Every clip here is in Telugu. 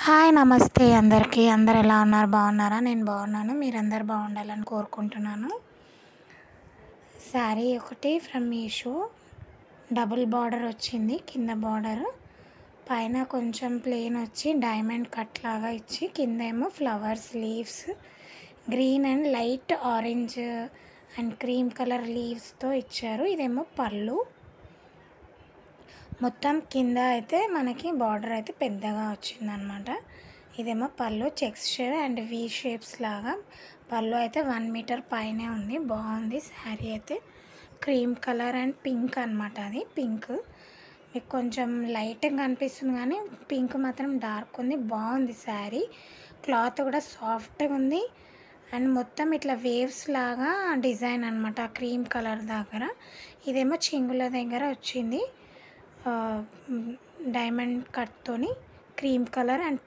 హాయ్ నమస్తే అందరికీ. అందరు ఎలా ఉన్నారు? బాగున్నారా? నేను బాగున్నాను. మీరందరూ బాగుండాలని కోరుకుంటున్నాను. శారీ ఒకటి ఫ్రమ్ మీషో, డబుల్ బార్డర్ వచ్చింది. కింద బార్డర్ పైన కొంచెం ప్లెయిన్ వచ్చి డైమండ్ కట్ లాగా ఇచ్చి కింద ఏమో flowers leaves green and light orange and cream colour లీవ్స్తో ఇచ్చారు. ఇదేమో పళ్ళు. మొత్తం కింద అయితే మనకి బార్డర్ అయితే పెద్దగా వచ్చిందనమాట. ఇదేమో పళ్ళు చెక్స్ అండ్ వి షేప్స్ లాగా. పళ్ళు అయితే 1 మీటర్ పైనే ఉంది. బాగుంది శారీ అయితే. క్రీమ్ కలర్ అండ్ పింక్ అనమాట. అది పింక్ మీకు కొంచెం లైట్గా అనిపిస్తుంది కానీ పింక్ మాత్రం డార్క్ ఉంది. బాగుంది శారీ. క్లాత్ కూడా సాఫ్ట్గా ఉంది అండ్ మొత్తం ఇట్లా వేవ్స్ లాగా డిజైన్ అనమాట క్రీమ్ కలర్ దగ్గర. ఇదేమో చెంగుల దగ్గర వచ్చింది డైమండ్ కట్తోని cream colour and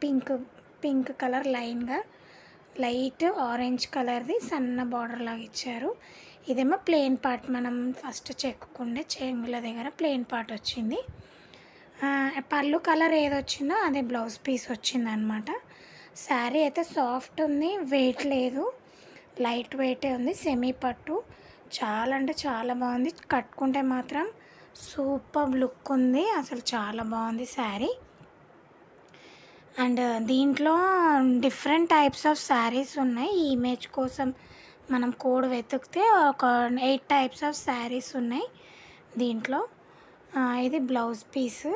pink colour లైన్గా లైట్ ఆరెంజ్ కలర్ది సన్న బార్డర్ లాగా ఇచ్చారు. ఇదేమో ప్లెయిన్ పార్ట్, మనం ఫస్ట్ చెక్కుకుండే చెంగుల దగ్గర ప్లెయిన్ పార్ట్ వచ్చింది. పళ్ళు కలర్ ఏది వచ్చిందో అదే బ్లౌజ్ పీస్ వచ్చిందనమాట. శారీ అయితే సాఫ్ట్ ఉంది, వెయిట్ లేదు, లైట్ వెయిటే ఉంది. సెమీ పట్టు చాలా అంటే చాలా బాగుంది. కట్టుకుంటే మాత్రం సూపర్ లుక్ ఉంది. అసలు చాలా బాగుంది శారీ. అండ్ దీంట్లో డిఫరెంట్ టైప్స్ ఆఫ్ శారీస్ ఉన్నాయి. ఈ ఇమేజ్ కోసం మనం కోడ్ వెతికితే ఒక 8 టైప్స్ ఆఫ్ శారీస్ ఉన్నాయి దీంట్లో. ఇది బ్లౌజ్ పీస్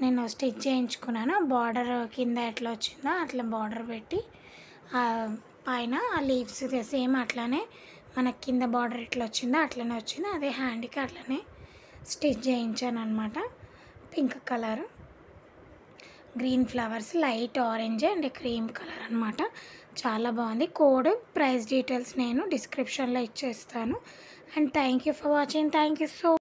నేను స్టిచ్ చేయించుకున్నాను. బార్డర్ కింద ఎట్లా వచ్చిందో అట్లా బార్డర్ పెట్టి పైన ఆ లీవ్స్ సేమ్ అట్లానే మనకి కింద బార్డర్ ఎట్లా వచ్చిందో అట్లనే వచ్చింది. అదే హ్యాండ్కి అట్లనే స్టిచ్ చేయించాను అనమాట. Pink colour, green flowers, light orange and cream colour అనమాట. చాలా బాగుంది. కోడ్ ప్రైస్ డీటెయిల్స్ నేను డిస్క్రిప్షన్లో ఇచ్చేస్తాను. And thank you for watching. Thank you so